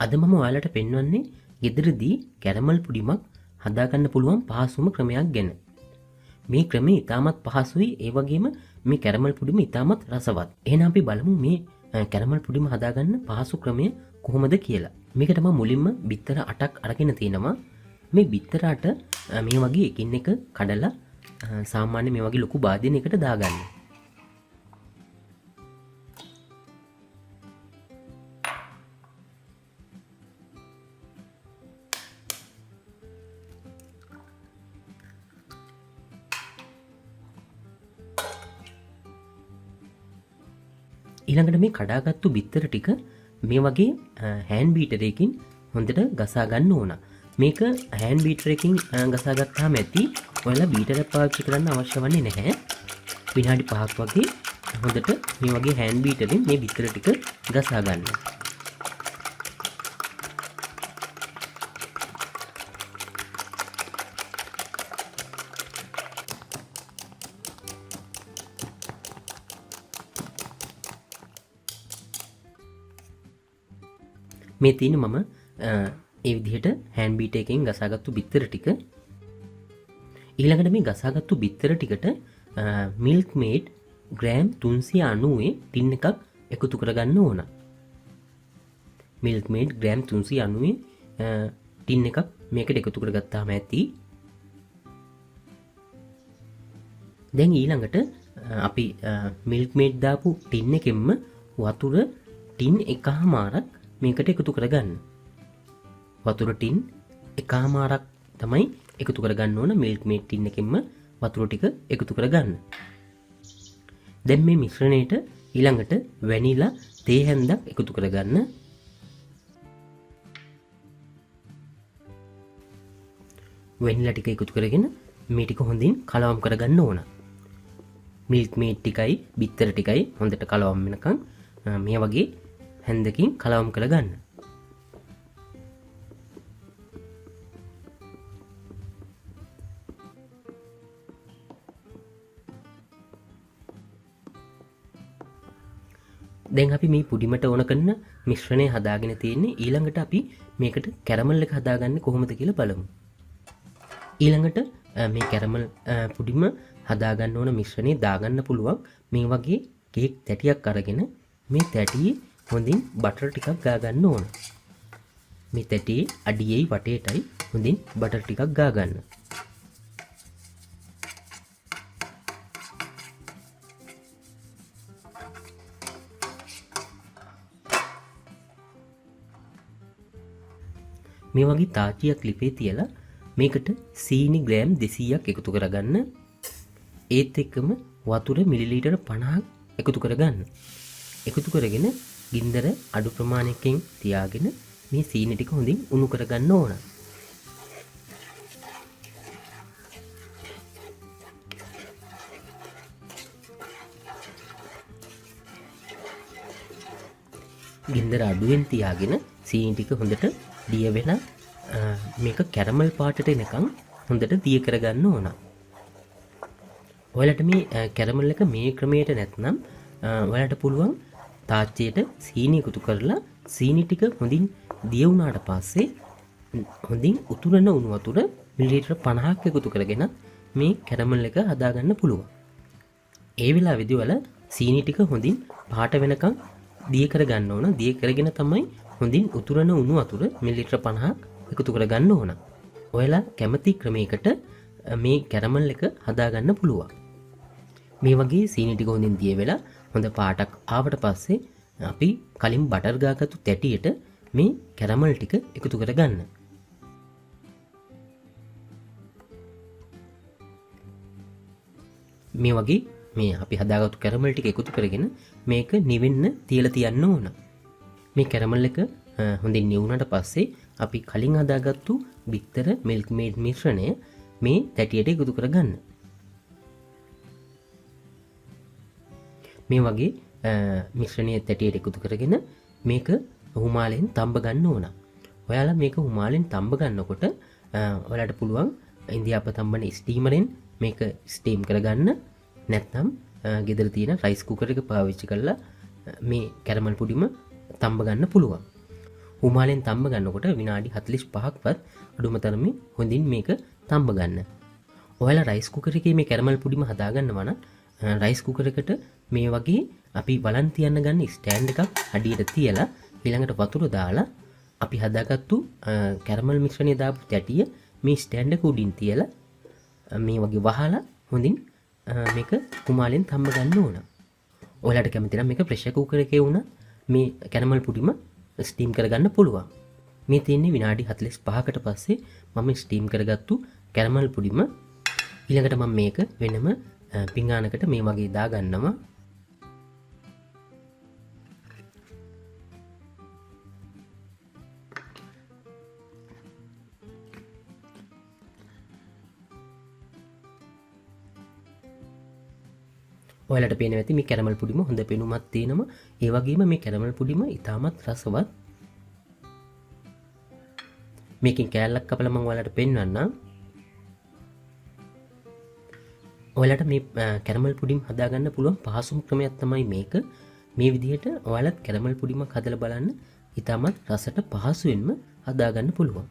අද මම ඔයාලට පෙන්වන්නේ ගෙදරදී කැරමල් පුඩිමක් හදාගන්න පුළුවන් පහසුම ක්‍රමයක් ගැන. මේ ක්‍රමය ඉතාමත් පහසුයි, ඒ වගේම මේ කැරමල් පුඩිම ඉතාමත් රසවත්. එහෙනම් අපි බලමු මේ කැරමල් පුඩිම හදාගන්න පහසු ක්‍රමය කොහොමද කියලා. මේකට මම මුලින්ම බිත්තර 8ක් අරගෙන තිනවා. මේ බිත්තර 8 මේ වගේ එකින් එක කඩලා සාමාන්‍ය මේ වගේ ලොකු වාදනයකට දාගන්න. ඊළඟට මේ කඩාගත්තු බිත්තර ටික මේ වගේ හෑන්ඩ් බීටරයකින් හොඳට ගසා ගන්න ඕන. මේක හෑන්ඩ් බීටරයකින් ගසා ගත්තාම ඇති ඔයාලා බීටරයක් පාවිච්චි කරන්න අවශ්‍ය වන්නේ නැහැ. විනාඩි 5ක් වගේ හොඳට මේ වගේ හෑන්ඩ් බීටරෙන් මේ බිත්තර ටික ගසා ගන්න. මේ තියෙන මම ඒ විදිහට හෑන්ඩ් බීටර් එකෙන් ගසාගත්තු බිත්තර ටික. ඊළඟට මේ ගසාගත්තු බිත්තර ටිකට Milkmaid ග්‍රෑම් 390 ටින් එකක් එකතු කරගන්න ඕන. Milkmaid ග්‍රෑම් 390 ටින් එකක් මේකට එකතු කරගත්තාම ඇති. දැන් ඊළඟට අපි Milkmaid දාපු ටින් එකෙන්ම වතුර ටින් එකමාරක් මේකට එකතු කරගන්න. වතුර ටින් එකමාරක් තමයි එකතු කරගන්න ඕන. Milkmaid ටින් එකෙන්ම වතුර ටික එකතු කරගන්න. දැන් මේ මිශ්‍රණයට ඊළඟට වැනිලා තේ හැන්දක් එකතු කරගන්න. වැනිලා ටික එකතු කරගෙන මේ ටික හොඳින් කලවම් කරගන්න ඕන. Milkmaid ටිකයි බිත්තර ටිකයි හොඳට කලවම් වෙනකන් මේ වගේ හැන්දකින් කලවම් කරගන්න. දැන් අපි මේ පුඩිමට ඕන කරන මිශ්‍රණය හදාගෙන තියෙන්නේ. ඊළඟට අපි මේකට කැරමල් එක හදාගන්නේ කොහොමද කියලා බලමු. ඊළඟට මේ කැරමල් පුඩිම හදාගන්න ඕන මිශ්‍රණය දාගන්න පුළුවන් මේ වගේ කේක් තැටියක් අරගෙන මේ තැටියේ හොඳින් බටර් ටිකක් ගාගන්න ඕන. මේ තැටියේ අඩියේ වටේටයි හොඳින් බටර් ටිකක් ගාගන්න. මේ වගේ තාච්චියක් ලිපේ තියලා මේකට සීනි ග්‍රෑම් 200ක් එකතු කරගන්න. ඒත් එක්කම වතුර මිලිලීටර 50ක් එකතු කරගන්න. එකතු කරගෙන ගින්දර අඩු ප්‍රමාණයකින් තියාගෙන මේ සීනි ටික හොඳින් උණු කරගන්න ඕන. ගින්දර අඩුවෙන් තියාගෙන සීනි ටික හොඳට දිය වෙන මේක කැරමල් පාටට එනකන් හොඳට දිය කරගන්න ඕන. ඔයාලට මේ කැරමල් එක මේ ක්‍රමයට නැත්නම් ඔයාලට පුළුවන් තාච්චියට සීනි එකතු කරලා සීනි ටික හොඳින් දිය වුණාට පස්සේ හොඳින් උතුරන උණු වතුර මිලිලීටර 50ක් එකතු කරගෙන මේ කැරමල් එක හදාගන්න පුළුවන්. ඒ වෙලාවේදී ඔයාලා සීනි ටික හොඳින් පාට වෙනකන් දිය කරගන්න ඕන. දිය කරගෙන තමයි හොඳින් උතුරන උණු වතුර මිලිලීටර 50ක් එකතු කරගන්න ඕන. ඔයාලා කැමති ක්‍රමයකට මේ කැරමල් එක හදාගන්න පුළුවන්. මේ වගේ සීනි ටික හොඳින් දිය වෙලා හොඳ පාටක් ආවට පස්සේ අපි කලින් බටර් ගාගත්තු තැටියට මේ කැරමල් ටික එකතු කරගන්න. මේ වගේ මේ අපි හදාගත්තු කැරමල් ටික එකතු කරගෙන මේක නිවෙන්න තියලා තියන්න ඕන. මේ කැරමල් එක හොඳින් නිවුණාට පස්සේ අපි කලින් හදාගත්තු බිත්තර Milkmaid මිශ්‍රණය මේ තැටියට එකතු කරගන්න. මේ වගේ මිශ්‍රණය තැටියට එකතු කරගෙන මේක හුමාලෙන් තඹ ගන්න ඕන. ඔයාලා මේක හුමාලෙන් තඹ ගන්නකොට ඔයාලට පුළුවන් ඉන්දියාප තඹන ස්ටීමරෙන් මේක ස්ටීම් කරගන්න. නැත්නම් ගෙදර තියෙන රයිස් කුකර් එක පාවිච්චි කරලා මේ කැරමල් පුඩිම තඹ ගන්න පුළුවන්. කුමාලෙන් තම්බ ගන්නකොට විනාඩි 45ක්වත් අඩුම තරමේ හොඳින් මේක තම්බ ගන්න. ඔයාලා රයිස් කුකර් එකේ මේ කැරමල් පුඩිම හදා ගන්නවා නම් රයිස් කුකර් එකට මේ වගේ අපි වලන් තියන්න ගන්න ස්ටෑන්ඩ් එකක් අඩියට තියලා ඊළඟට වතුර දාලා අපි හදාගත්තු කැරමල් මිශ්‍රණය දාපු තැටිය මේ ස්ටෑන්ඩ් එක උඩින් තියලා මේ වගේ වහලා හොඳින් මේක කුමාලෙන් තම්බ ගන්න ඕන. ඔයාලට කැමති නම් මේක ප්‍රෙෂර් කුකර් එකේ වුණා මේ කැරමල් පුඩිම ස්ටීම් කරගන්න පුළුවන්. මේ තියෙන්නේ විනාඩි 45කට පස්සේ මම ස්ටීම් කරගත්තු කැරමල් පුඩිම. ඊළඟට මම මේක වෙනම පිඟානකට මේ වගේ දාගන්නවා. ඔයාලට පේනවා ඇති මේ කැරමල් පුඩිම හොඳ පෙනුමක් තියෙනවා. ඒ වගේම මේ කැරමල් පුඩිම ඉතාමත් රසවත්. මේකෙන් කෑල්ලක් කපලා මම ඔයාලට පෙන්වන්නම්. ඔයාලට මේ කැරමල් පුඩිම් හදාගන්න පුළුවන් පහසුම ක්‍රමයක් තමයි මේක. මේ විදිහට ඔයාලත් කැරමල් පුඩිමක් හදලා බලන්න. ඉතාමත් රසට පහසුවෙන්ම හදාගන්න පුළුවන්.